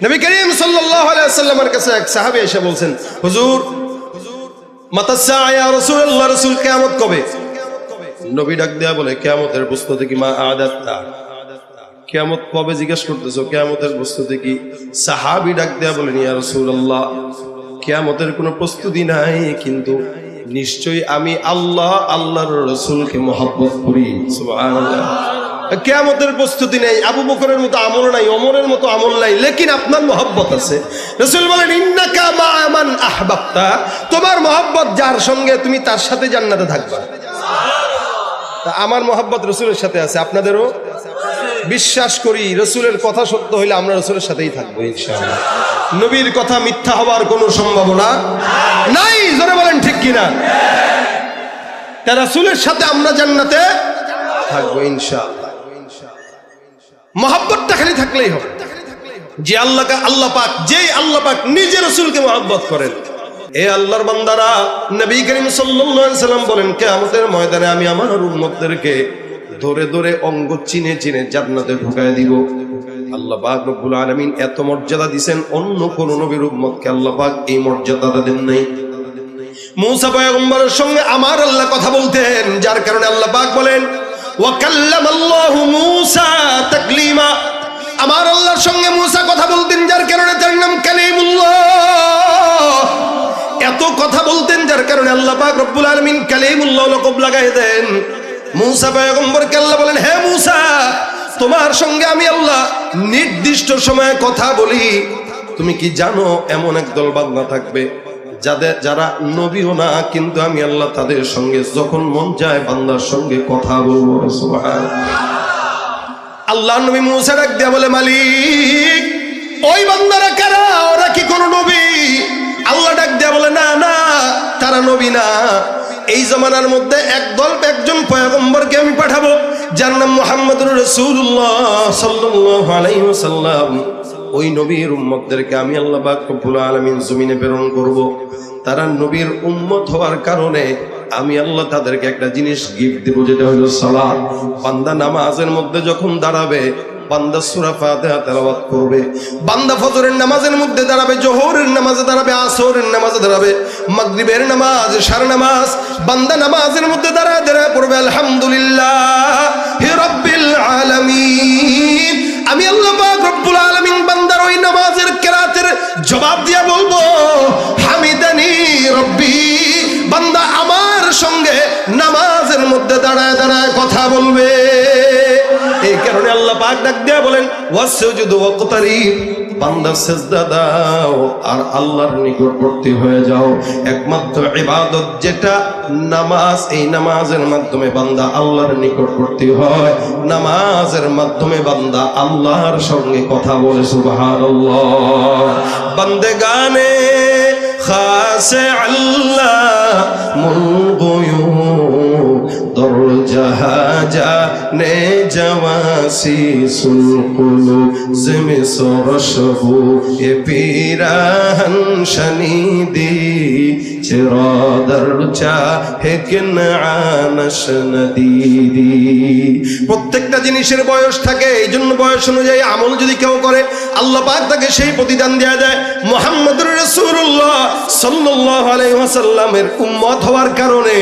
নবী করিম সাল্লাল্লাহু আলাইহি ওয়াসাল্লামের কাছে এক সাহাবী এসে বলছেন, হুজুর মাতা সাআ ইয়া রাসূলুল্লাহ, রাসূল কিয়ামত কবে? নবী ডাক দেয়া বলে, কিয়ামতের প্রস্তুতি কি মা আদাত্তা? কিয়ামত কবে জিজ্ঞেস করতেছো, কিয়ামতের প্রস্তুতি কি? সাহাবী ডাক দেয়া বলেন, ইয়া রাসূলুল্লাহ, কিয়ামতের কোনো প্রস্তুতি নাই, কিন্তু নিশ্চয়ই আমি আল্লাহর রাসূলকে মহব্বত করি। সুবহানাল্লাহ। কিয়ামতের প্রস্তুতি নেই, আবু বকরের মতো আমল নাই, ওমরের মতো আমল নাই, লেকিন আপনার মহব্বত আছে। রাসূল বলেন, ইন্নাকা মা'a মান আহবাবতা, তোমার মহব্বত যার সঙ্গে তুমি তার সাথে জান্নাতে থাকবা। তা আমার মহব্বত রাসূলের সাথে আছে, আপনাদেরও? বিশ্বাস করি রাসূলের কথা সত্য হইলে আমরা রাসূলের সাথেই থাকবো ইনশাআল্লাহ। নবীর কথা মিথ্যা হওয়ার কোনো সম্ভাবনা নাই, জোরে বলেন ঠিক কিনা? তা রাসূলের সাথে আমরা জান্নাতে থাকবো ইনশাআল্লাহ। মহব্বতটা খালি থাকলেই হবে, যে আল্লাহ পাক, যেই আল্লাহ পাক নিজে রাসূলকে মহব্বত করেন। এ আল্লাহর বান্দারা, নবী করিম সাল্লাল্লাহু আলাইহি সাল্লাম বলেন, কিয়ামতের ময়দানে আমি আমার উম্মতদেরকে ধরে ধরে অঙ্গ চিনে চিনে জান্নাতে ঢুকায় দিব। আল্লাহ পাক রব্বুল আলামিন এত মর্যাদা দিবেন, অন্য কোন নবীর উম্মতকে আল্লাহ পাক এই মর্যাদাটা দেন নাই। মুসা পয়গম্বরের সঙ্গে আমার আল্লাহ কথা বলতেন, যার কারণে আল্লাহ পাক বলেন, ওয়া কাল্লামাল্লাহু মুসা তাকলিমা, আমার আল্লাহর সঙ্গে মুসা কথা বলতেন, যার কারণে তার নাম কালিমুল্লাহ। এত কথা বলতেন যার কারণে আল্লাহ পাক রব্বুল আলামিন কালিমুল্লাহ লকব লাগাই দেন। মুসা পয়গম্বরকে আল্লাহ বলেন, হে মুসা, তোমার সঙ্গে আমি আল্লাহ নির্দিষ্ট সময়ে কথা বলি। তুমি কি জানো এমন একদল বান্দা থাকবে যারা নবীও না, কিন্তু আমি আল্লাহ তাদের সঙ্গে যখন মন চায় বান্দার সঙ্গে কথা বলবো। সুবহানাল্লাহ। আল্লাহ নবী মুসা ডাক দিয়া বলে, মালিক, ওই বান্দারা কারা? ওরা কি কোন নবী? আল্লাহ ডাক দিয়া বলে, না না, তারা নবী না। এই জামানার মধ্যে একজন পয়গম্বরকে আমি পাঠাবো, যার নাম মুহাম্মদুর রাসূলুল্লাহ সাল্লাল্লাহু আলাইহি ওয়াসাল্লাম। ওই নবীর উম্মতদেরকে আমি আল্লাহ পাক রব্বুল আলামিন জমিনে প্রেরণ করব। তারা নবীর উম্মত হওয়ার কারণে আমি আল্লাহ তাদেরকে একটা জিনিস গিফট দেব, যেটা হলো সালাত। বান্দা নামাজের মধ্যে যখন দাঁড়াবে, বান্দা সূরা ফাতিহা তেলাওয়াত করবে। বান্দা ফজরের নামাজের মধ্যে দাঁড়াবে, জোহরের নামাজে দাঁড়াবে, আসরের নামাজে দাঁড়াবে, মাগরিবের নামাজ, এশার নামাজ, বান্দা নামাজের মধ্যে দাঁড়ায় দাঁড়ায় পড়বে আলহামদুলিল্লাহি রাব্বিল আলামিন। আমি আল্লাহ পাক রব্বুল আলামিন বান্দার ওই নামাজের কিরাতের জবাব দিয়া বলবো, হামিদানি রব্বি। বান্দা আমার সঙ্গে নামাজের মধ্যে দাঁড়ায় দাঁড়ায় কথা বলবে। এই কারণে আল্লাহ পাক ডাক দিয়া বলেন, ওয়াসজুদু ওয়াকতারিব, বান্দা সিজদা দাও আর আল্লাহর নিকটবর্তী হয়ে যাও। একমাত্র ইবাদত যেটা নামাজ, এই নামাজের মাধ্যমে বান্দা আল্লাহর নিকটবর্তী হয়, নামাজের মাধ্যমে বান্দা আল্লাহর সঙ্গে কথা বলে। সুবহানাল্লাহ। বান্দেগানে খাসে আল্লাহ মুলগুয়ু দর জাহাজা নে জওয়াসি সুলকুলু জিমি সরশবু এ পিরাহন শনিদি চিরাদার চা হেকিন আনশ নদীদি। প্রত্যেকটা জিনিসের বয়স থাকে, এই জন্য বয়স অনুযায়ী আমল যদি কেউ করে আল্লাহ পাক তাকে সেই প্রতিদান দেয়া যায়। মুহাম্মদুর রাসূলুল্লাহ সাল্লাল্লাহু আলাইহি ওয়াসাল্লামের উম্মত হওয়ার কারণে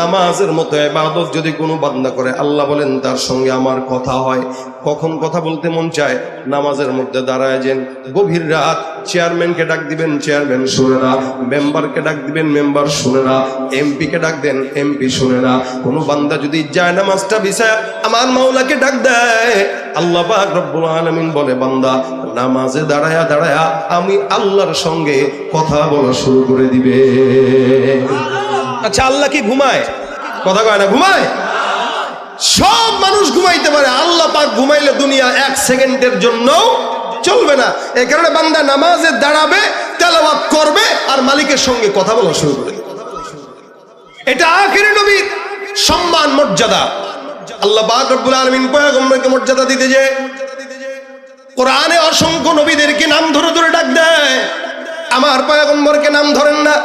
নামাজের মতো ইবাদত যদি কোনো বান্দা করে, আল্লাহ বলেন তার সঙ্গে আমার কথা হয়। কখন কথা বলতে মন চায়? নামাজের মধ্যে দাঁড়ায় যেন। গভীর রাত চেয়ারম্যানকে ডাক দিবেন, চেয়ারম্যান শুনে না। মেম্বারকে ডাক দিবেন, মেম্বার শুনে না। এমপিকে ডাক দেন, এমপি শুনে না। কোনো বান্দা যদি যায় নামাজটা বিছায় আমার মাওলাকে ডাক দেয়, আল্লাহ পাক রব্বুল আলামিন বলে, বান্দা নামাজে দাঁড়ায়া দাঁড়ায়া আমি আল্লাহর সঙ্গে কথা বলা শুরু করে দিবে। আচ্ছা, আল্লাহ কি ঘুমায়? কথা কয় না, ঘুমায়? সব মানুষ ঘুমাইতে পারে, আল্লাহ পাক ঘুমাইলে দুনিয়া এক সেকেন্ডের জন্য চলবে না। এই কারণে বান্দা নামাজে দাঁড়াবে, তেলাওয়াত করবে আর মালিকের সঙ্গে কথা বলা শুরু করে। এটা আখিরি নবীর সম্মান, মর্যাদা। আল্লাহ পাক রব্বুল আলামিন পয়গম্বরকে মর্যাদা দিতে যে কোরআনে অসংখ্য নবীদেরকে নাম ধরে ধরে ডাক দেয়, আমার পয়গম্বরকে নাম ধরেন না।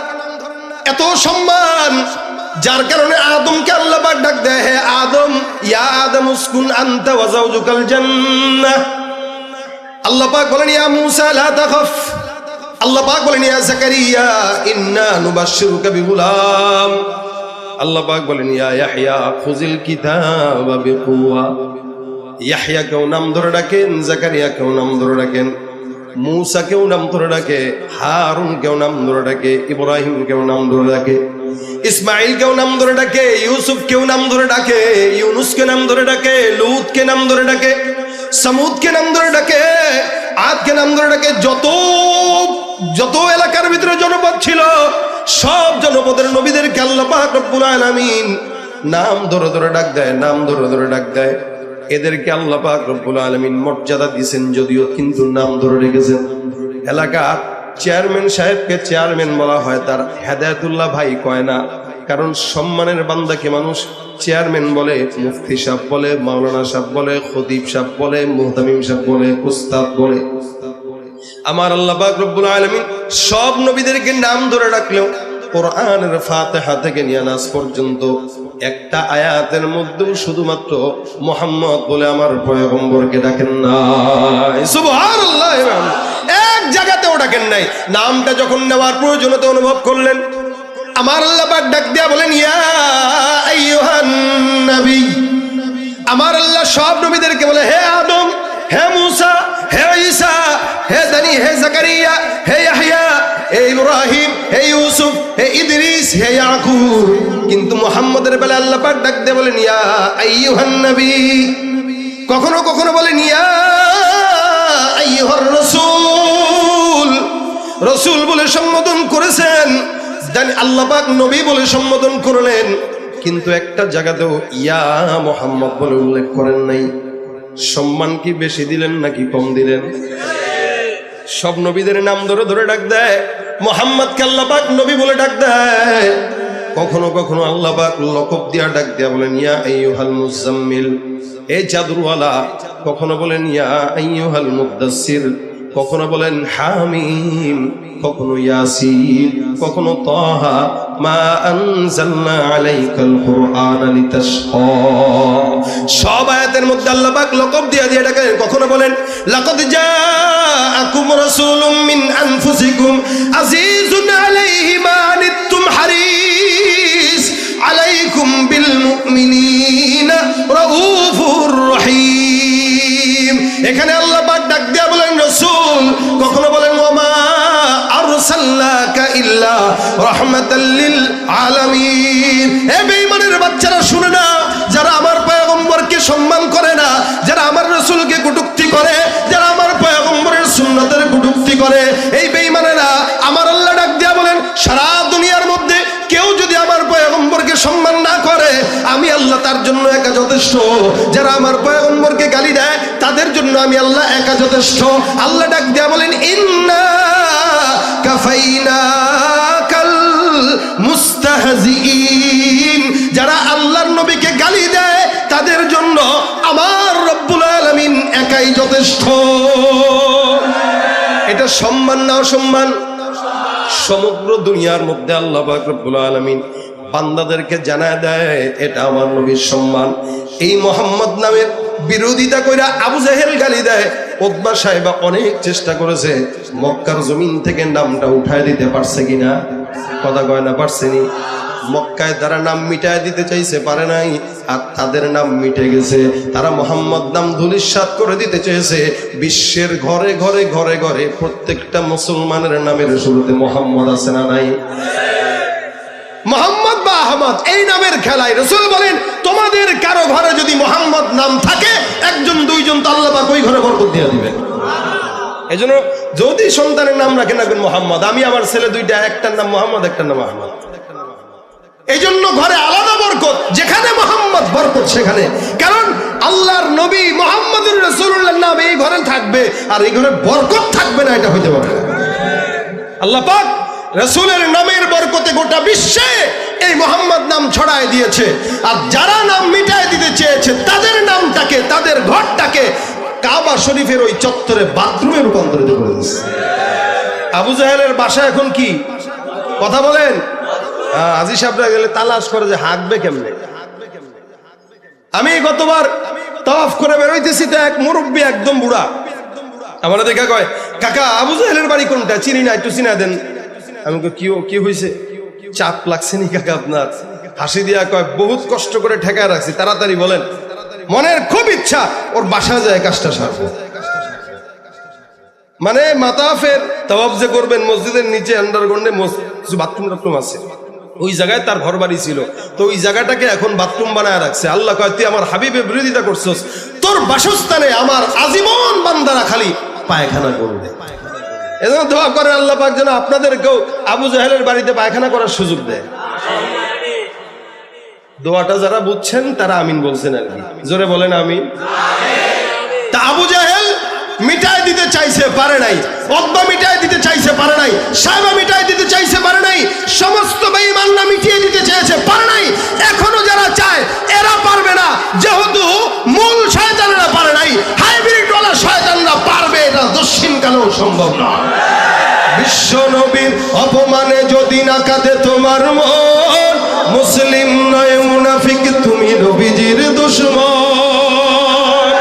এত সম্মান, যার কারণে আদমকে আল্লাহ পাক ডাক দেয়, হে আদম, ইয়া আদম উসকুন আনতা ওয়া যাওজুকাল জান্নাহ। আল্লাহ পাক বলেন ইয়া মূসা লা তাখাফ, আল্লাহ পাক বলেন ইয়া জাকারিয়া ইন্না নুবাশশিরুকা বিগুলাম, আল্লাহ পাক বলেন ইয়া ইয়াহইয়া খুযিল কিতাবা বিকুওয়া। ইয়াহইয়া কেও নাম ধরে ডাকেন, জাকারিয়া কেও নাম ধরে ডাকেন, মূসা কেও নাম ধরে ডাকে, হারুন কেও নাম ধরে ডাকে, ইব্রাহিম কেও নাম ধরে ডাকে, ইসমাইল কেও নাম ধরে ডাকে, ইউসুফ কেও নাম ধরে ডাকে, ইউনুস কে নাম ধরে ডাকে, লূত কে নাম ধরে ডাকে, সামুদ কে নাম ধরে ডাকে, আদ কে নাম ধরে ডাকে। যত এলাকার ভিতরে জনপদ ছিল সব জনপদের নবীদেরকে আল্লাহ পাক রব্বুল আলামিন নাম ধরে ধরে ডাক দেয়, নাম ধরে ধরে ডাক দেয়। এদেরকে আল্লাহ পাক রব্বুল আলামিন মর্যাদা দিয়েছেন যদিও, কিন্তু নাম ধরে রেখেছেন। এলাকার চেয়ারম্যান সাহেবকে চেয়ারম্যান বলা হয়, তার হেদায়েতুল্লাহ ভাই কয় না, কারণ সম্মানের বান্দাকে মানুষ চেয়ারম্যান বলে, মুফতি সাহেব বলে, মাওলানা সাহেব বলে, খতিব সাহেব বলে, মুহতামিম সাহেব বলে, উস্তাদ বলে। আমার আল্লাহ পাক রব্বুল আলামিন সব নবীদেরকে নাম ধরে রাখলেও কোরআনের ফাতিহা থেকে নিয়ে নাস পর্যন্ত একটা আয়াতের মধ্যে শুধুমাত্র মুহাম্মদ বলে আমার পয়গম্বরকে ডাকেন না। সুবহানাল্লাহ, এক জায়গাতেও ডাকেন নাই। নামটা যখন নেওয়ার প্রয়োজনীয়তা অনুভব করলেন, আমার আল্লাহ পাক ডাক দিয়া বলেন ইয়া আইয়ুহান নবী। আমার আল্লাহ সব নবীদেরকে বলে হে আদম, হে মূসা, হে ঈসা, হে দানি, হে জাকারিয়া, হে ইয়াহইয়া, হে ইব্রাহিম, হে ইউসুফ, হে ইদ্রিস, হে ইয়াকুব। কিন্তু মুহাম্মদের বেলা আল্লাহ পাক ডাক দিয়ে বলেন ইয়া আইয়ুহান নবী। কখনো কখনো বলেন ইয়া আইয়ুহার রাসূল, রাসূল বলে সম্বোধন করেছেন। জানি আল্লাহ পাক নবী বলে সম্বোধন করলেন, কিন্তু একটা জায়গাতেও ইয়া মুহাম্মদ বলে উল্লেখ করেন নাই। সম্মান কি বেশি দিলেন নাকি কম দিলেন? সব নবীদের নাম ধরে ধরে ডাক দেয়, মুহাম্মদকে আল্লাহ পাক নবী বলে ডাক দেয়। কখনো কখনো আল্লাহ পাক লকব দিয়া ডাক দিয়া বলেন ইয়া আইয়ুহাল মুজাম্মিল, এই চাদরওয়ালা। কখনো বলেন ইয়া আইয়ুহাল মুদ্দাসসির, কখনো বলেন হামিম, কখনো ইয়াসিন, কখনো তাহা মা আনজালনা আলাইকাল কুরআনা লিতাশকা। সব আয়াতের মধ্যে আল্লাহ পাক লকব দিয়ে দিয়ে ডাকেন। কখনো বলেন লাকাদ জাআকুম রাসূলুম মিন আনফুসিকুম আজিজুন আলাইহি মা আনিতুম হারিস আলাইকুম বিল মুমিনিনা রাউফুর রহিম। এখানে আল্লাহ পাক ডাক দিয়া বলেন রাসূল, কখনো বলেন ওমা আরসালনাকা ইল্লা রাহমাতাল লিল আলামিন। এ বেঈমানের বাচ্চারা শুনে না, যারা আমার পয়গম্বরকে সম্মান করে না, যারা আমার রাসূলকে কটূক্তি করে, যারা আমার পয়গম্বরের সুন্নতের কটূক্তি করে, এই বেঈমানেরা আমার আল্লাহ ডাক দিয়া বলেন সারা দুনিয়ার মধ্যে কেউ যদি আমার পয়গম্বরকে সম্মান না করে, আমি আল্লাহ তার জন্য একা যথেষ্ট। যারা আমার পয়গম্বরকে গালি দেয় তাদের জন্য আমি আল্লাহ একা যথেষ্ট। আল্লাহ ডাক দিয়া বলেন ইন্না কাফাইনাকাল মুস্তাহজিইন। যারা আল্লাহর নবীকে গালি দেয় তাদের জন্য আমার রব্বুল আলামিন একাই যথেষ্ট। এটা সম্মান না অসম্মান? সমগ্র দুনিয়ার মধ্যে আল্লাহ পাক রব্বুল আলামিন বান্দাদেরকে জানায় দেয় এটা আমার নবীর সম্মান। এই মুহাম্মদ নামের বিরোধিতা কইরা আবু জাহেল গালি দেয়। উতবা সাহেবা অনেক চেষ্টা করেছে মক্কার জমিন থেকে নামটা উঠায় দিতে পারছে কিনা, কথা কয় না পারছেনি। মক্কায় তারা নাম মিটায় দিতে চাইছে, পারে নাই, আর তাদের নাম মিটে গেছে। তারা মুহাম্মদ নাম ধূলিসাৎ করে দিতে চেয়েছে। বিশ্বের ঘরে ঘরে ঘরে ঘরে প্রত্যেকটা মুসলমানের নামের শুরুতে মুহাম্মদ আছে না নাই? মুহাম্মদ বা আহমদ এই নামের খেলায় রাসূল বলেন তোমাদের কারো ঘরে যদি মুহাম্মদ নাম থাকে, একজন দুইজন তো আল্লাহ পাক ওই ঘরে বরকত দিয়ে দিবেন। এজন্য যদি সন্তানের নাম রাখেন রাখবেন মুহাম্মদ। আমি আমার ছেলে দুইটা, একটার নাম মুহাম্মদ, একটার নাম আহমদ। এই জন্য ঘরে আলাদা বরকত, যেখানে মুহাম্মদ বরকত সেখানে। কারণ আল্লাহর নবী মুহাম্মদুর রাসূলুল্লাহর নাম এই ঘরে থাকবে আর এই ঘরে বরকত থাকবে না, এটা হইতে পারে না। আল্লাহ পাক রাসূলের নামের বরকতে গোটা বিশ্বে এই মুহাম্মদ নাম ছড়ায় দিয়েছে। আর যারা নাম মিটায় দিতে চেয়েছে তাদের নামটাকে, তাদের ঘরটাকে কাবা শরীফের ওই চত্বরে বাথরুমে রূপান্তরিত করে দিয়েছে। আবু জাহেলের বাসা এখন কি, কথা বলেন? আজি সাহেবরা গেলে তালাশ করে যে হাঁকবে কেমনে। আমি গতবার তাওয়াফ করে বেরোইতেছি তো এক মুরব্বী, একদম বুড়া, আমার দেখা কয়, কাকা আবু জাহেলের বাড়ি কোনটা? চিনি না, একটু চিনা দেন। আমি কি হয়েছে, চাপ লাগছে নি কাকা আপনার? হাসি দিয়া কয়, বহুত কষ্ট করে ঠেকায় রাখছি, তাড়াতাড়ি বলেন। মনের খুব ইচ্ছা ওর বাসা যায় কাজটা সারবো। মানে মাতাফের তাওয়াফ যে করবেন, মসজিদের নিচে আন্ডারগ্রাউন্ডে বাথরুম টাথরুম আছে, ওই জায়গায় তার ঘর বাড়ি ছিল, তো ওই জায়গাটাকে এখন বাথরুম বানায় রাখছে। আল্লাহ কয়, তুই আমার হাবিবের বিরোধিতা করছস, তোর বাসস্থানে আমার আজীবন বান্দারা খালি পায়খানা করবে। এজন্য দোয়া করেন আল্লাহ পাক যেন আপনাদেরকেও আবু জাহেলের বাড়িতে পায়খানা করার সুযোগ দেয়। দোয়াটা যারা বুঝছেন তারা আমিন বলছেন আর কি, জোরে বলেন আমিন। তা আবু জাহেল মিটায় দিতে চাইছে, পারে নাই। অদ্বা মিটায় দিতে চাইছে, পারে নাই। সাইবা মিটায় দিতে চাইছে, পারে নাই। সমস্ত বেঈমানরা মিটিয়ে দিতে চেয়েছে, পারে নাই। এখনো যারা চায় এরা পারবে না, যেহেতু মূল শয়তানরা পারে নাই, হাইব্রিড ওয়ালা শয়তানরা পারবে, এটা দক্ষিণকালেও সম্ভব না। বিশ্ব নবীর অপমানে যদি না কাঁদে তোমার মন, মুসলিম নয় মুনাফিক, তুমি নবীজির দুশমন।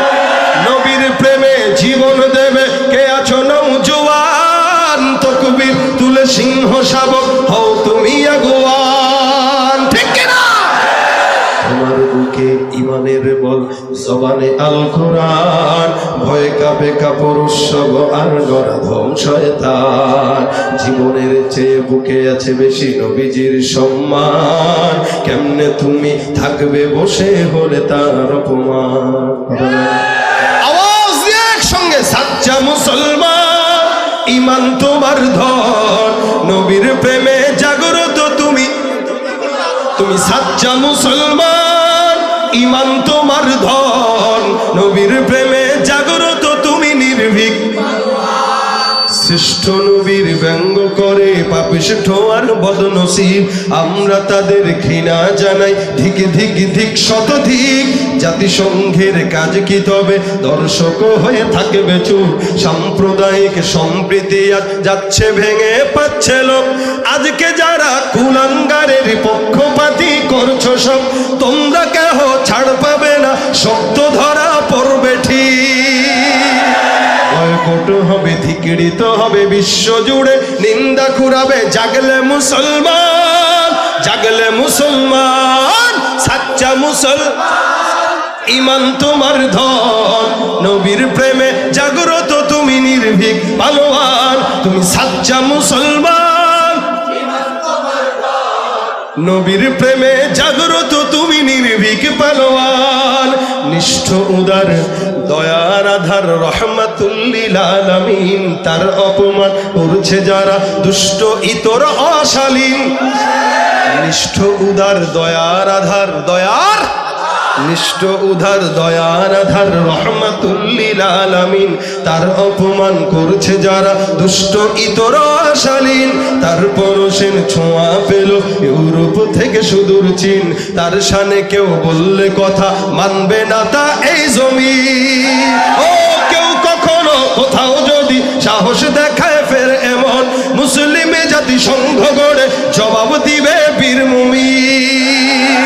নবীর প্রেমে জীবন দেবে কে আছো নওজোয়ান, তাকবীর তুলে সিংহ শাবক হও তুমি আগুয়ান। ঠিক কিনা? তোমার বুকে ইমানের বল, জবানে আল কোরআন, ভয়ে কাঁপে কাপড় উৎসব আর নরধম শয়তান। জীবনের চেয়ে বুকে আছে বেশি নবীজির সম্মান, কেমনে তুমি থাকবে বসে হলে তার অপমান। আওয়াজ দিয়ে একসঙ্গে, সাচ্চা মুসলমান ইমান তোমার ধন, নবীর প্রেমে জাগ্রত তুমি, তুমি সাচ্চা মুসলমান ইমান তোমার ধন, নবীর প্রেমে জাগ্রত তুমি নির্ভীক। শ্রেষ্ঠ নবীর ব্যঙ্গ করে পাপিষ্ঠ আর বদনসিব, আমরা তাদের ঘৃণা জানাই, ধিক ধিক ধিক শতধিক। জাতিসংঘের কাজ কি তবে দর্শক হয়ে থাকবে চুপ, সাম্প্রদায়িক সম্প্রীতি আজ যাচ্ছে ভেঙে পাচ্ছে লোক। আজকে যারা কুলাঙ্গারের পক্ষপাতী করছো সব, তোমরা কেহ ছাড় পাবে না, শক্ত ধরা পড়বে ঠিক। বয়কট হবে, ধিক্কৃত হবে বিশ্ব জুড়ে, নিন্দা কুড়াবে জাগলে মুসলমান, জাগলে মুসলমান সাচ্চা মুসলমান ইমান তোমার ধন, নবীর প্রেমে জাগ্রত তুমি নির্ভীক পালোয়ান, তুমি সাচ্চা মুসলমান নবীর প্রেমে জাগ্রত তুমি নির্ভীক পালোয়ান। নিষ্ঠ উদার দয়ার আধার রহমাতুল লিল আলামিন, তার অপমান করছে যারা দুষ্ট ইতর অশালীন। নিষ্ঠ উদার দয়ার আধার, দয়ার নিষ্ঠ উদার দয়ার আধার রহমাতুল লিল আলামিন, তার অপমান করছে যারা দুষ্ট ইতর অশালীন। তার পরশের ছোঁয়া পেল ইউরোপ থেকে সুদূর চীন, তার শানে কেউ বললে কথা মানবে না তা এই জমিন। ও কেউ কখনো কোথাও যদি সাহস দেখায় ফের এমন, মুসলিমে জাতি সংঘ গড়ে জবাব দিবে বীর মুমিন।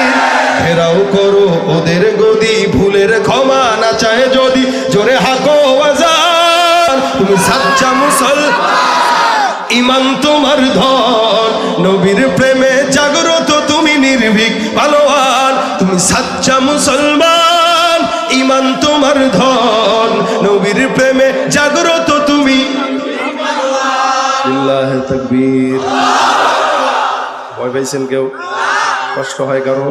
ঘেরাও করো ওদের গদি, ভুলের ক্ষমা না চায় যদি, জোরে হাকো আজান, তুমি সাচ্চা মুসলমান ইমান তোমার ধন, নবীর প্রেমে জাগ্রত তুমি নির্ভীক পালোয়ান, তুমি সাচ্চা মুসলমান ইমান তোমার ধন, নবীর প্রেমে জাগ্রত তুমি। লিল্লাহি তাকবীর। ভয় পাইছেন কেউ? কষ্ট হয় কারো?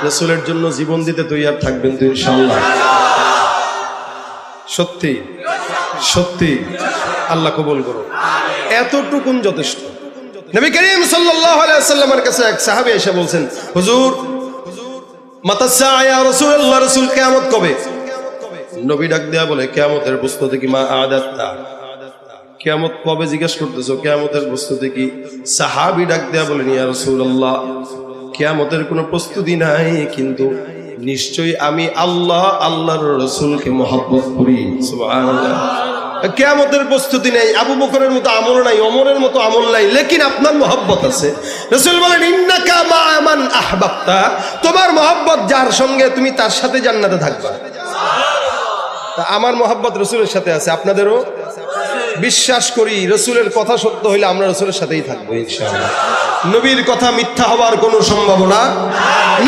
রাসূলের জন্য জীবন দিতে তৈয়ার থাকবেন তো ইনশাআল্লাহ। সত্যি সত্যি আল্লাহ কবুল করো। এতটুকুন যথেষ্ট। নবী করিম সাল্লাল্লাহু আলাইহি ওয়াসাল্লামের কাছে এক সাহাবী এসে বলছেন, হুজুর মাতা সাআ ইয়া রাসূলুল্লাহ, রাসূল কিয়ামত কবে? নবী ডাক দেয়া বলে, কিয়ামতের প্রস্তুতি কি মা আদাত্তা? কিয়ামত কবে জিজ্ঞেস করতেছো, কিয়ামতের প্রস্তুতি কি? সাহাবী ডাক দেয়া বলেন, ইয়া রাসূলুল্লাহ কিয়ামতের কোনো প্রস্তুতি নাই, কিন্তু নিশ্চয়ই আমি আল্লাহ আল্লাহর রাসূলকে মহব্বত করি। সুবহানাল্লাহ। কিয়ামতের প্রস্তুতি নেই, আবু বকরের মতো আমল নাই, ওমরের মতো আমল নাই, লেকিন আপনার মহব্বত আছে। রাসূল বলেন, ইন্নাকা মা মান আহবাবতা, তোমার মহব্বত যার সঙ্গে তুমি তার সাথে জান্নাতে থাকবা। তা আমার মহব্বত রাসূলের সাথে আছে, আপনাদেরও বিশ্বাস করি রসুলের কথা সত্য হইলে আমরা রসুলের সাথেই থাকবো ইনশাআল্লাহ। নবীর কথা মিথ্যা হওয়ার কোনো সম্ভাবনা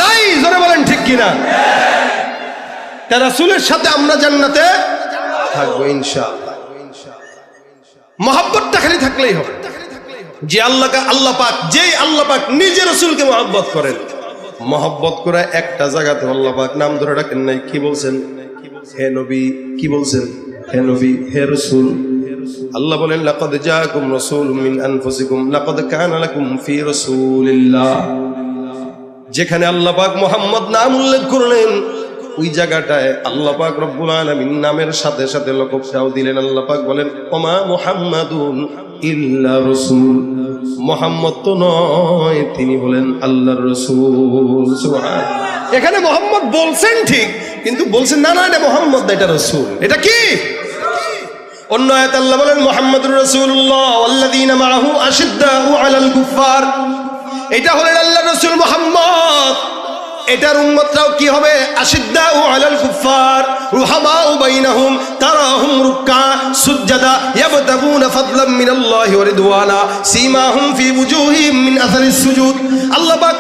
নাই, জোরে বলেন ঠিক কিনা? তা রসুলের সাথে আমরা জান্নাতে থাকবো ইনশাআল্লাহ। মহব্বতটা খালি থাকলেই হবে, যে আল্লাহ পাক, যেই আল্লাহ পাক নিজে রসুলকে মহব্বত করেন। মহব্বত করে একটা জায়গাতে আল্লাহ পাক নাম ধরে রাখেন নাই, কি বলছেন? হে নবী। কি বলছেন? হে নবী, হে রাসূল। আল্লাহ বলেন লাকাদ জাআকুম রাসূলুম মিন আনফুসিকুম লাকাদ কানা লাকুম ফি রাসূলিল্লাহ। যেখানে আল্লাহ পাক মুহাম্মদ নাম উল্লেখ করলেন, ওই জায়গাটায় আল্লাহ পাক রব্বুল আলামিন নামের সাথে সাথে লকবটাও দিলেন। আল্লাহ পাক বলেন ওমা মুহাম্মাদুন ইল্লা রাসূল। মুহাম্মদ তো নয়, তিনি বলেন আল্লাহর রাসূল। সুবহানাল্লাহ। এখানে মুহাম্মদ বলছেন ঠিক, কিন্তু বলছেন না না এটা মুহাম্মদ না, এটা রাসূল। এটা কি? অন্য আয়াতে আল্লাহ বলেন মুহাম্মাদুর রাসূলুল্লাহ ওয়াল্লাযীনা মাআহু আশিদ্দাউ আলাল কুফার। এটা হলেন আল্লাহর রাসূল মুহাম্মদ। এটার উম্মতরাও কি হবে? আশিদ্দাউ আলাল কুফার রুহামাউ বাইনাহুম তারাহুম রুক্কা সুজদা ইয়াবতাগুনা ফাদলাম মিনাল্লাহি ওয়া রিদওয়ানা সীমাহুম ফি ওয়ুজুহিহিম মিন আসারিস সুজুদ। আল্লাহ পাক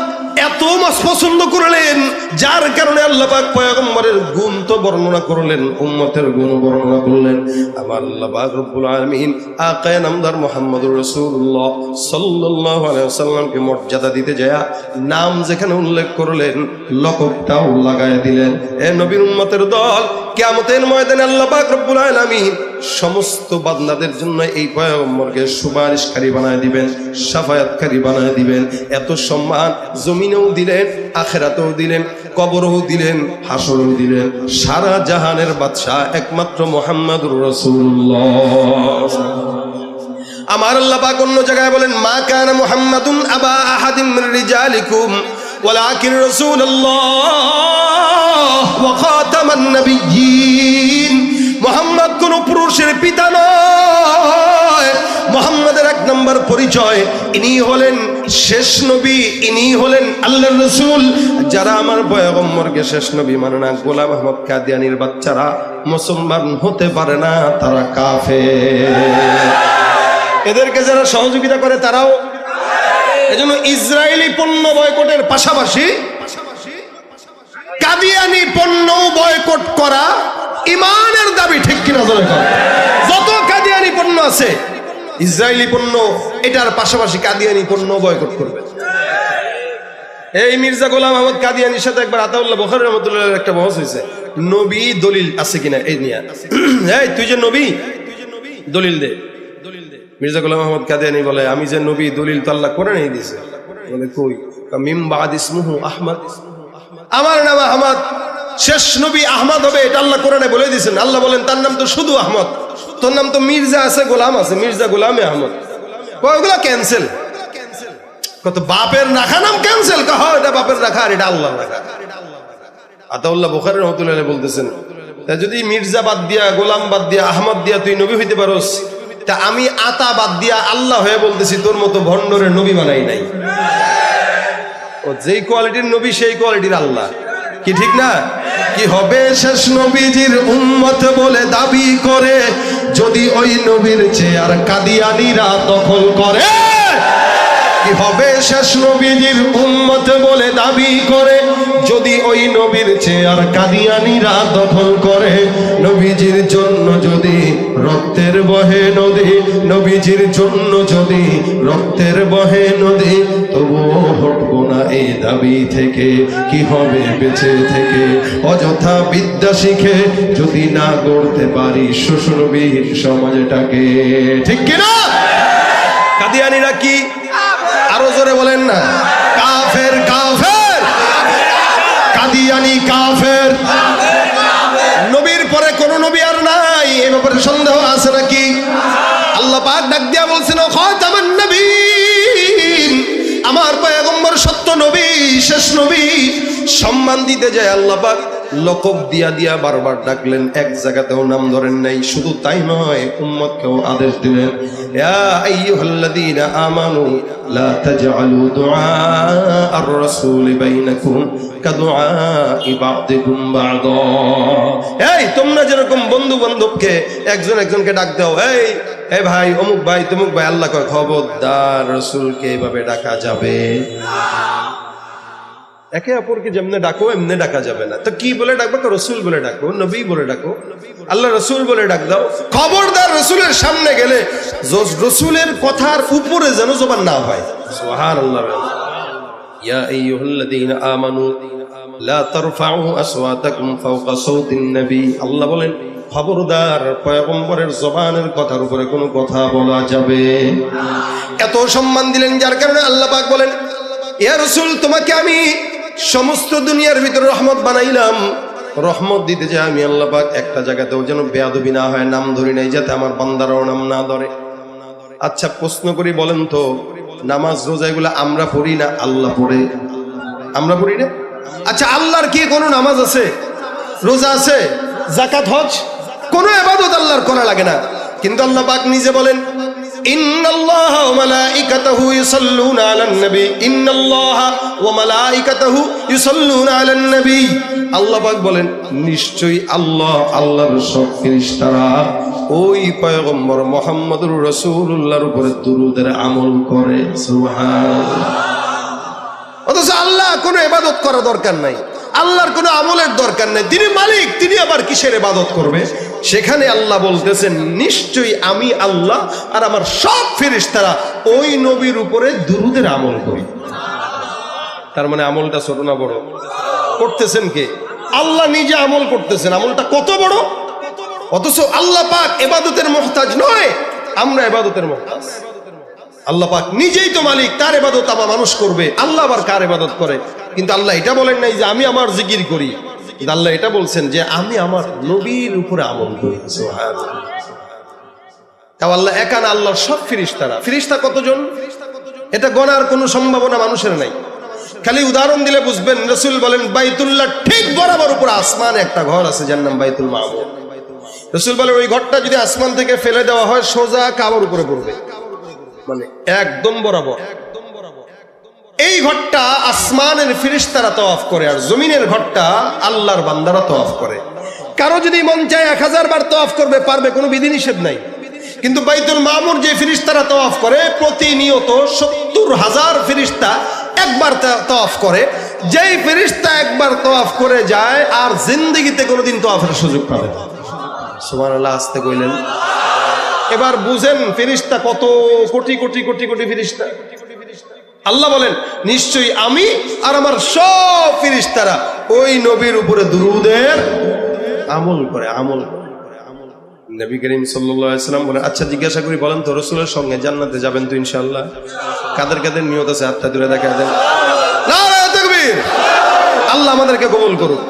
এত পছন্দ করলেন, যার কারণে আল্লাহ পাক পয়গম্বরের গুণ তো বর্ণনা করলেন, উম্মতের গুণ বর্ণনা করলেন। আমার আল্লাহ পাক রব্বুল আলামিন আকায়ে নামদার মুহাম্মদুর রাসূলুল্লাহ সাল্লাল্লাহু আলাইহি ওয়াসাল্লামকে মর্যাদা দিতে যায় নাম যেখানে উল্লেখ করলেন, লকবটাও লাগায় দিলেন। এ নবীর উম্মতের দল, কিয়ামতের ময়দানে আল্লাহ পাক রব্বুল আলামিন সমস্ত বান্দাদের জন্য এই পয়গম্বরকে সুপারিশকারী বানায় দিবেন, শাফায়াতকারী বানায় দিবেন। এত সম্মান জমিনেও দিলেন, আখিরাতেও দিলেন, কবরেও দিলেন, হাসরেও দিলেন। সারা জাহানের বাদশা একমাত্র মুহাম্মদুর রাসূলুল্লাহ। আমার আল্লাহ পাক অন্য জায়গায় বলেন মা কানা মুহাম্মাদুন আবা আহাদিন মির রিজালিকুম ওয়ালাকিন রাসূলুল্লাহ ওয়া খাতামান নাবিয়্যিন। মুহাম্মদ কোন পুরুষের পিতা নয়। মুহাম্মাদের এক নম্বর পরিচয়, ইনি হলেন শেষ নবী, ইনি হলেন আল্লাহর রাসূল। যারা আমার পয়গম্বরকে শেষ নবী মানে না, গোলাম আহমদ কাদিয়ানীর বাচ্চারা মুসলমান হতে পারে না, তারা কাফের। এদেরকে যারা সহযোগিতা করে তারাও। এজন্য ইসরায়েলি পণ্য বয়কটের পাশাপাশি কাদিয়ানী পণ্য বয়কট করা ইমানের দাবি, ঠিক কিনা? যত কাদিয়ানী পণ্য আছে, ইসরায়েলি পণ্য এটার পাশাপাশি কাদিয়ানী পণ্য বয়কট করবে। এই মির্জা গোলাম আহমদ কাদিয়ানীর সাথে একবার আতাউল্লাহ বুখারী রাহমাতুল্লাহ একটা বহস হয়েছে, নবী দলিল আছে কিনা এই নিয়ে। এই তুই যে নবী, দলিল দে। মির্জা গোলাম আহমদ কাদিয়ানী বলে আমি যে নবী, দলিল তো আল্লাহ কোরআনে দিয়েছে। বলে কই? মিম বাদ ইসমুহু আহমদ, আমার নাম আহমদ, শেষ নবী আহমদ হবে, এটা আল্লাহ কোরআনে বলে দিয়েছেন। আল্লাহ বলেন তার নাম তো শুধু আহমদ, তোর নাম তো মির্জা আছে, গোলাম আছে, মির্জা গোলামে আহমদ। ওগুলা ক্যান্সেল। কত বাপের রাখা নাম ক্যান্সেল, কহ এটা বাপের রাখা আর এটা আল্লাহর রাখা। আতাউল্লাহ বুখারী রাহমাতুল্লাহ বলতেছেন, তা যদি মির্জা বাদ দিয়া, গোলাম বাদ দিয়া, আহমদ দিয়া তুই নবী হইতে পারোস, তা আমি আতা বাদ দিয়া আল্লাহ হয়ে বলতেছি তোর মতো ভণ্ডরে নবী বানাই নাই। ও যেই কোয়ালিটির নবী সেই কোয়ালিটির আল্লাহ, কি ঠিক না? কি হবে শেষ নবীজির উম্মত বলে দাবি করে, যদি ওই নবীর চেয়ার কাদিয়ানীরা দখল করে। কি হবে শেষ নবীজির উম্মত বলে দাবি করে, যদি ওই নবীর চেয়ার কাদিয়ানীরা দখল করে। নবীজির জন্য যদি রক্তের বহে নদী, নবীজির জন্য যদি রক্তের বহে নদী, তবুও হটবো না এই দাবি থেকে। কি হবে বেঁচে থেকে অযথা বিদ্যা শিখে, যদি না গড়তে পারি শ্বশুরবিহীন সমাজটাকে, ঠিক কিনা? কাদিয়ানীরা কি? আরো জোরে বলেন না, কাফের কাফের, কাদিয়ানী কাফের। নবীর পরে কোন নবী আর নাই, এই ব্যাপারে সন্দেহ আছে নাকি? আল্লাহ পাক ডাক দিয়া বলছেন খাতামান নবীন, আমার পয়গম্বর সত্য নবী, শেষ নবী। সম্মান দিতে যায় আল্লাহ পাক লকব দিয়া দিয়া বারবার ডাকলেন, এক জায়গাতেও নাম ধরেন নাই। শুধু তাই নয়, উম্মতকেও আদেশ দিলেন, ইয়া আইয়ুহাল্লাযীনা আমানু লা তাজআলু দুআ আর-রাসূল বাইনাকুম কাদুআই বা'দিকুম বা'দা। এই তোমরা যেরকম বন্ধু বান্ধবকে একজন একজনকে ডাক দাও, এই ভাই অমুক ভাই তমুক ভাই, আল্লাহ কয় খবরদার রাসূলকে এইভাবে ডাকা যাবে না। একে অপরকে যেমনে ডাকো এমনি ডাকা যাবে না। তো কি বলে ডাকবো? রসুল বলে ডাকো, নবী বলে ডাকো, আল্লাহ রসুল বলে ডাক দাও। খবরদার রসুলের সামনে গেলে রসুলের কথার উপরে যেন জবান না হয়। সুবহানাল্লাহ। ইয়া আইয়ুহাল্লাযীনা আমানু লা তারফাউ আসওয়াতাকুম ফাওকা সাওতিন নবী। আল্লাহ বলেন খবরদার পয়গম্বরের জবানের কথার উপরে কোনো কথা বলা যাবে না। এত সম্মান দিলেন, যার কারণে আল্লাহ পাক বলেন, ইয়া রাসূল তোমাকে আমি সমস্ত দুনিয়ার ভিতরে রহমত বানাইলাম। রহমত দিতে চাই আমি আল্লাহ পাক একটা জায়গাতেও যেন বেয়াদবি না হয়, নাম ধরি নাই, যাতে আমার বান্দারাও নাম না ধরে। আচ্ছা প্রশ্ন করি, বলেন তো নামাজ রোজা এগুলো আমরা পড়ি না আল্লাহ পড়ে? আমরা পড়ি না? আচ্ছা আল্লাহর কি কোনো নামাজ আছে, রোজা আছে, যাকাত হজ? কোনো ইবাদত আল্লাহর করা লাগে না। কিন্তু আল্লাহ পাক নিজে বলেন, ইন্নাল্লাহা ওয়া মালাইকাতাহু ইউসাল্লুনা আলান নবী, ইন্নাল্লাহা ওয়া মালাইকাতাহু ইউসাল্লুনা আলান নবী। আল্লাহ পাক বলেন নিশ্চয়ই আল্লাহ, আল্লাহর সব ফেরেশতারা ওই পয়গম্বর মুহাম্মদুর রাসূলুল্লাহর উপরে দুরূদের আমল করে। সুবহানাল্লাহ। অথচ আল্লাহ কোনো ইবাদত করা দরকার নাই, আল্লাহর কোনো আমলের দরকার নাই, তিনি মালিক, তিনি আবার কিসের ইবাদত করবে? সেখানে আল্লাহ বলতেছেন নিশ্চয়ই আমি আল্লাহ আর আমার সব ফেরেশতারা ওই নবীর উপরে দুরূদের আমল করি। তার মানে আমলটা ছোট না বড়? করতেছেন কে? আল্লাহ নিজে আমল করতেছেন। আমলটা কত বড়! অথচ আল্লাহ পাক ইবাদতের মুহতাজ নয়, আমরা ইবাদতের মুহতাজ। আল্লাহ পাক নিজেই তো মালিক, তার ইবাদত আমার মানুষ করবে। আল্লাহ আবার কার ইবাদত করে? কিন্তু আল্লাহ এটা বলেন নাই যে আমি আমার জিকির করি, কিন্তু আল্লাহ এটা বলছেন যে আমি আমার নবীর উপরে আমল করি। সুবহানাল্লাহ। তাও আল্লাহ একা না, আল্লাহর সব ফেরেশতারা। ফেরেশতা কতজন এটা গণার কোনো সম্ভাবনা মানুষের নাই। খালি উদাহরণ দিলে বুঝবেন। রাসূল বলেন বাইতুল্লাহ ঠিক বরাবর উপরে আসমানে একটা ঘর আছে যার নাম বাইতুল মামুর। রাসূল বলেন ওই ঘরটা যদি আসমান থেকে ফেলে দেওয়া হয় সোজা কাবার উপরে পড়বে, মানে একদম বরাবর। এই ঘরটা আসমানের ফেরেশতারা তওয়াফ করে, আর জমিনের ঘরটা আল্লাহর বান্দারা তওয়াফ করে। কারো যদি মন চায় 1000 বার তওয়াফ করবে, পারবে, কোনো বিধিনিষেধ নাই। কিন্তু বাইতুল মামুর যে ফেরেশতারা তওয়াফ করে, প্রতিনিয়ত 70,000 ফেরেশতা একবার তওয়াফ করে। যেই ফেরেশতা একবার তওয়াফ করে যায় আর জিন্দেগিতে কোনোদিন তওয়াফের সুযোগ পাবে না। সুবহানাল্লাহ। আস্তে কইলেন। এবার বুঝেন ফেরেশতা কত কোটি কোটি কোটি কোটি ফেরেশতা। আল্লাহ বলেন নিশ্চয়ই আমি আর আমার সব ফেরেশতারা ওই নবীর উপরে দুরূদের আমল করে, আমল করে। নবী করিম সাল্লাল্লাহু আলাইহি ওয়াসাল্লাম বলেন আচ্ছা জিজ্ঞাসা করি, বলেন তো রাসূলের সঙ্গে জান্নাতে যাবেন তো ইনশাআল্লাহ? কাদের কাদের নিয়ত আছে হাতটা তুলে দেখা দেন। নারায়ে তাকবীর। আল্লাহ আমাদেরকে কবুল করুক।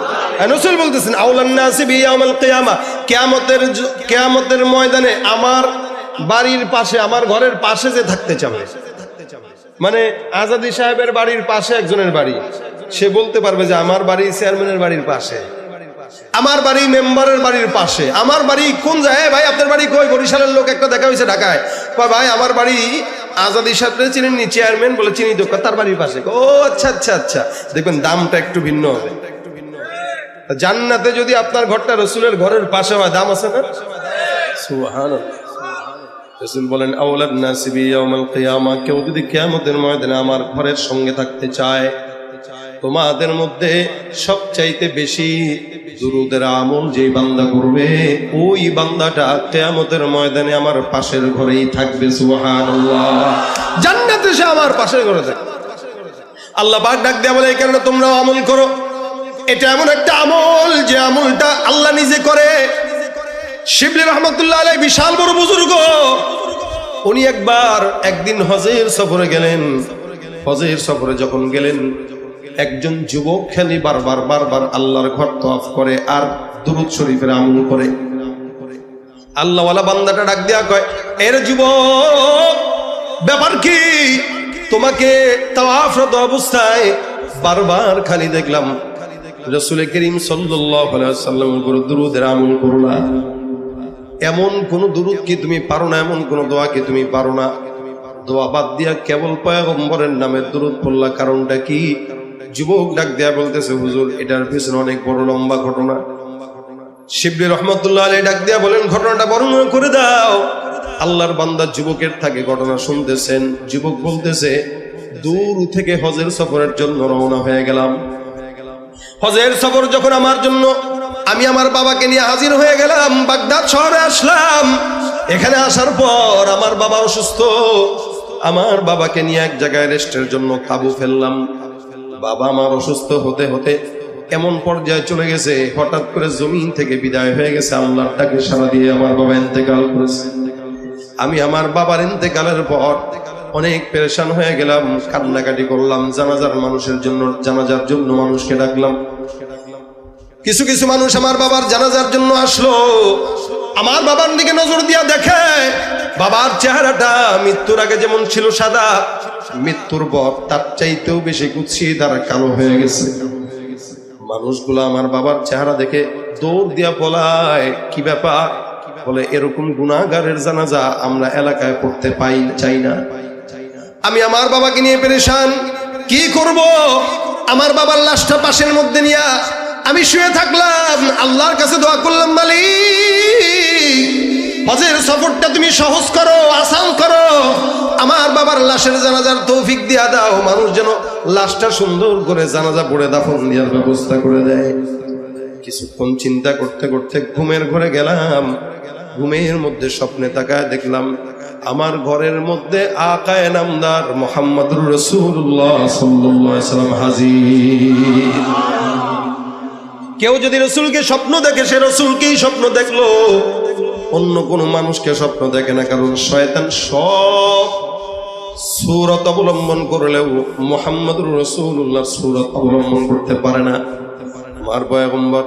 রাসূল বলতেছেন আউলান নাসি বিয়াউমিল কিয়ামা, কিয়ামতের ময়দানে আমার বাড়ির পাশে, আমার ঘরের পাশে যে থাকতে চাবে, মানে আজাদি সাহেবের বাড়ির পাশে একজনের বাড়ি, সে বলতে পারবে যে আমার বাড়ি চেয়ারম্যানের বাড়ির পাশে, আমার বাড়ি মেম্বারের বাড়ির পাশে। আমার বাড়ি কোন জায়গায়? ভাই আপনার বাড়ি কই? বরিশালের লোক একটা দেখা হয়েছে ঢাকায়, কয় ভাই আমার বাড়ি আজাদি সাহেবের চিনেননি? চেয়ারম্যান বলে চিনি তো, তার বাড়ির পাশে। ও আচ্ছা আচ্ছা আচ্ছা। দেখবেন দামটা একটু ভিন্ন হবে। জান্নাতে যদি আপনার ঘরটা রাসূলের ঘরের পাশে হয়, দাম আছে না? সুবহানাল্লাহ। রাসূল বলেন আউলান নাসি বিয়াউমিল কিয়ামা, কেউ যদি কিয়ামতের ময়দানে আমার ঘরের সঙ্গে থাকতে চায়, তোমাদের মধ্যে সবচাইতে বেশি দুরূদের আমল যে বান্দা করবে, ওই বান্দাটা কিয়ামতের ময়দানে আমার পাশের ঘরেই থাকবে। সুবহানাল্লাহ। জান্নাতে সে আমার পাশের ঘরে থাকবে। আল্লাহ পাক ডাক দেয়া বলে এই কারণে তোমরাও আমল করো। এটা এমন একটা আমল যে আমলটা আল্লাহ নিজে করে। শিবলি রহমতুল্লাহ আলাইহি বিশাল বড় বুজুর্গ, উনি একদিন হজের সফরে গেলেন। হজের সফরে যখন গেলেন, একজন যুবক খালি বারবার আল্লাহর ঘর তওয়াফ করে আর দুরূদ শরীফের আমল করে। আল্লাহওয়ালা বান্দাটা ডাক দেয়া কয়, এর যুবক ব্যাপার কি? তোমাকে তাওয়াফরত অবস্থায় বারবার খালি দেখলাম রাসূল করিম সাল্লাল্লাহু আলাইহি ওয়াসাল্লামের উপর দুরূদের আমল করো না। এমন কোন দুরূদ কি তুমি পারো না, এমন কোন দোয়া কি তুমি পারো না? দোয়া বাদ দিয়া কেবল পয়গম্বরের নামে দুরূদ পড়লা, কারণটা কি? যুবক ডাক দেয়া বলতেছে, হুজুর এটার পিছনে অনেক বড় লম্বা ঘটনা। শিবলি রহমাতুল্লাহ আলাইহি ডাক দেয়া বলেন, ঘটনাটা বর্ণনা করে দাও। আল্লাহর বান্দা যুবকের থাকে ঘটনা শুনতেছেন। যুবক বলতেছে, দূর থেকে হজের সফরের জন্য রওনা হয়ে গেলাম। হজের সফর যখন আমার জন্য, আমি আমার বাবাকে নিয়ে হাজির হয়ে গেলাম, বাগদাদ শহরে আসলাম। এখানে আসার পর আমার বাবা অসুস্থ। আমার বাবাকে নিয়ে এক জায়গায় রেস্টের জন্য কাবু ফেললাম। বাবা আমার অসুস্থ হতে হতে এমন পর্যায়ে চলে গেছে, হঠাৎ করে জমিন থেকে বিদায় হয়ে গেছে। আল্লাহর ডাকে সাড়া দিয়ে আমার বাবা ইন্তেকাল করেছে। আমি আমার বাবার ইন্তেকালের পর অনেক পেরেশান হয়ে গেলাম, কান্নাকাটি করলাম। জানাজার জন্য মানুষকে ডাকলাম। কিছু কিছু মানুষ আমার বাবার জানাজার জন্য আসলো। আমার বাবার দিকে নজর দিয়া দেখে বাবার চেহারাটা মৃত্যুর আগে যেমন ছিল সাদা, মৃত্যুর পর তার চাইতেও বেশি কুৎসিত আর কালো হয়ে গেছে। মানুষগুলো আমার বাবার চেহারা দেখে দৌড় দিয়া পলায়। কি ব্যাপার? বলে, এরকম গুনাহগারের জানাজা আমরা এলাকায় পড়তে চাই না। আমি আমার বাবাকে নিয়ে পেরেশান, কি করব? আমার বাবার লাশটা পাশের মধ্যে নিয়ে আমি শুয়ে থাকলাম। আল্লাহর কাছে দোয়া করলাম, মালিক হজের সফরটা তুমি সহজ করো, আসান করো। আমার বাবার লাশের জানাজার তৌফিক দিয়া দাও। মানুষ যেন লাশটা সুন্দর করে জানাজা পড়ে দাফন দেওয়ার ব্যবস্থা করে দেয়। কিছুক্ষণ চিন্তা করতে করতে ঘুমের ঘরে গেলাম। ঘুমের মধ্যে স্বপ্নে তাকায় দেখলাম আমার ঘরের মধ্যে আকায়ে নামদার মুহাম্মদুর রাসূলুল্লাহ সাল্লাল্লাহু আলাইহি ওয়াসাল্লাম হাজির। কেউ যদি রসুলকে স্বপ্ন দেখে, সে রসুলকেই স্বপ্ন দেখলো, অন্য কোনো মানুষকে স্বপ্ন দেখে না। কারণ শয়তান সব সূরত অবলম্বন করলেও মুহাম্মদুর রাসূলুল্লাহর সূরত অবলম্বন করতে পারে না। আমার পয়গম্বর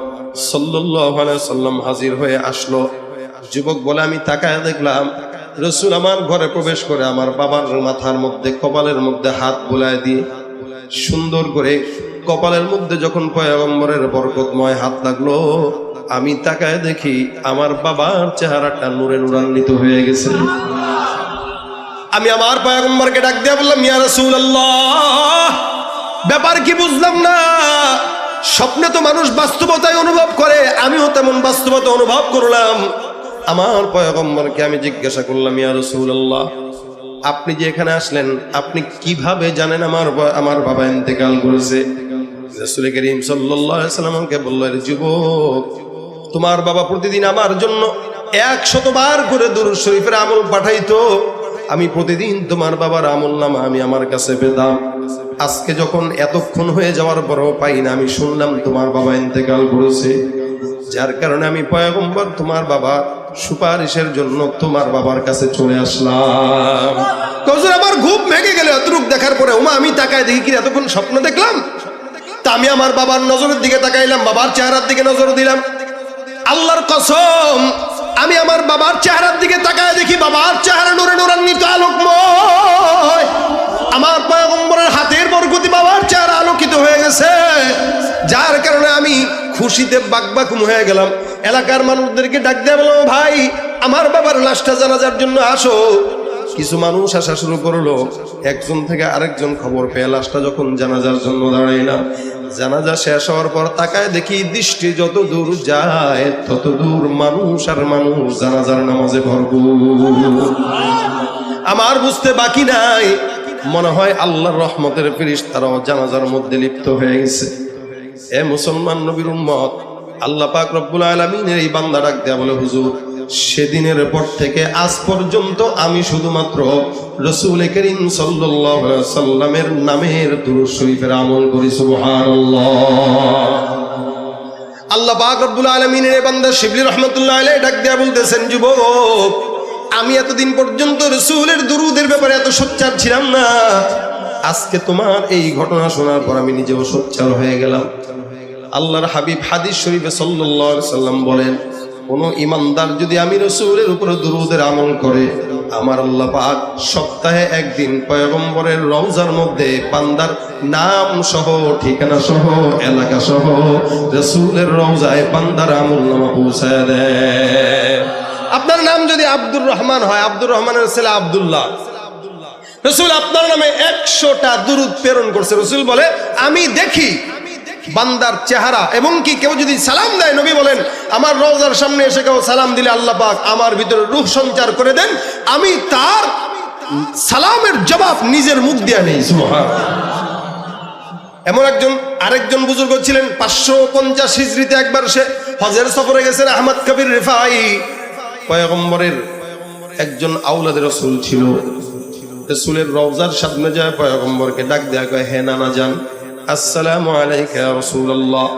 সাল্লাল্লাহু আলাইহি ওয়াসাল্লাম হাজির হয়ে আসলো। যুবক বলে, আমি তাকায় দেখলাম রসুল আমার ঘরে প্রবেশ করে আমার বাবার মাথার মধ্যে, কপালের মধ্যে হাত বুলায় দিয়ে সুন্দর করে কপালের মধ্যে যখন পয়গম্বরের বরকতময় হাত লাগলো, আমি তাকায় দেখি আমার বাবার চেহারাটা নূরে নূরান্বিত হয়ে গেছে। আমি আমার পয়গম্বরকে ডাক দিয়ে বললাম, ইয়া রাসূলুল্লাহ, ব্যাপার কি বুঝলাম না। স্বপ্নে তো মানুষ বাস্তবতায় অনুভব করে, আমিও তেমন বাস্তবতা অনুভব করলাম। আমার পয়গম্বরকে আমি জিজ্ঞাসা করলাম, ইয়া রাসূলুল্লাহ, আপনি যে এখানে আসলেন, আপনি কিভাবে জানেন আমার বাবা ইন্তেকাল করেছে? রাসূল করিম সাল্লাল্লাহু আলাইহি ওয়াসাল্লাম আমাকে বলল, যুবক, তোমার বাবা প্রতিদিন আমার জন্য 100 বার করে দুরূদ শরীফের আমল পাঠাইতো। আমি প্রতিদিন তোমার বাবার আমলনামা আমি আমার কাছে পেতাম। আজকে যখন এতক্ষণ হয়ে যাওয়ার পরও পাই না, আমি শুনলাম তোমার বাবা ইন্তেকাল করেছে। যার কারণে আমি পয়গম্বর তোমার বাবা সুপারিশের জন্য তোমার বাবার কাছে চলে আসলাম। হুজুর, আমার ঘুম ভেঙে গেল এতটুক দেখার পরে। ওমা, আমি তাকায় দেখি কি এতক্ষণ স্বপ্ন দেখলাম। তা আমি আমার বাবার নজরের দিকে তাকাইলাম, বাবার চেহারার দিকে নজর দিলাম। আল্লাহর কসম, আমি আমার বাবার চেহারার দিকে তাকায় দেখি বাবার চেহারা নূরে নূরান্বিত, আলোকময়। আমার পয়গম্বরের হাতের বরকতে বাবার চেহারা আলোকিত হয়ে গেছে। যার কারণে আমি খুশিতে বাকবাকুম হয়ে গেলাম। এলাকার মানুষদেরকে ডাক দিয়ে বললাম, ভাই, আমার বাবার লাশটা জানাজার জন্য আসো। কিছু মানুষ আসা শুরু করলো। একজন থেকে আরেকজন খবর পেয়ে লাশটা যখন জানাজার জন্য দাঁড়াইলাম, জানাজা শেষ হওয়ার পর তাকায় দেখি দৃষ্টি যত দূর যায় তত দূর মানুষ আর মানুষ, জানাজার নামাজে ভরপুর। আমার বুঝতে বাকি নাই, মনে হয় আল্লাহর রহমতের ফেরেশতারাও জানাজার মধ্যে লিপ্ত হয়ে গেছে। এ মুসলমান নবীর উম্মত, আল্লাহ পাক রব্বুল আলামিনের এই বান্দা ডাক দেয়া বলে, হুজুর, সেদিনের পর থেকে আজ পর্যন্ত আমি শুধুমাত্র রাসূল করিম সাল্লাল্লাহু আলাইহি ওয়াসাল্লামের নামের দুরূদ শরীফের আমল করি। সুবহানাল্লাহ। আল্লাহ পাক রব্বুল আলামিনের এই বান্দা শিবলি রাহমাতুল্লাহ আলাইহি ডাক দেয়া বলতেছেন, যুবক, আমি এতদিন পর্যন্ত রাসূলের দুরূদের ব্যাপারে এত সোচ্চার ছিলাম না। আজকে তোমার এই ঘটনা শোনার পর আমি নিজেও সোচ্চার হয়ে গেলাম। আল্লাহর হাবিব হাদিস শরীফে সাল্লাল্লাহু আলাইহি ওয়াসাল্লাম বলেন, কোন ইমানদার যদি আমি রাসূলের উপর দুরূদের আমল করে, আমার আল্লাহ পাক সপ্তাহে একদিন পয়গম্বরের রওজার মধ্যে বান্দার নাম সহ, ঠিকানা সহ, এলাকা সহ রাসূলের রওজায় বান্দার আমলনামা পৌঁছায় দেয়। আপনার নাম যদি আব্দুর রহমান হয়, আব্দুর রহমানের ছেলে আব্দুল্লাহ, রাসূল আপনার নামে 100টা দুরূদ প্রেরণ করছে। রাসূল বলে আমি দেখি বান্দার চেহারা, এবং কি কেউ যদি সালাম দেয়, নবী বলেন আমার রওজার সামনে এসে কেউ সালাম দিলে আল্লাহ পাক আমার ভিতরে রূহ সঞ্চার করে দেন, আমি তার সালামের জবাব নিজের মুখ দিয়ে নেই। সুবহানাল্লাহ। এমন আরেকজন বুজুর্গ ছিলেন 550 হিজরিতে একবার সে হজের সফরে গেছেন, আহমদ কবির রিফাই, পয়গম্বরের একজন আওলাদ রাসূল ছিল। রাসূলের রওজার সামনে যায় পয়গম্বরকে ডাক দেয়া, কয় হে নানা জান, আসসালামু আলাইকা ইয়া রাসূলুল্লাহ।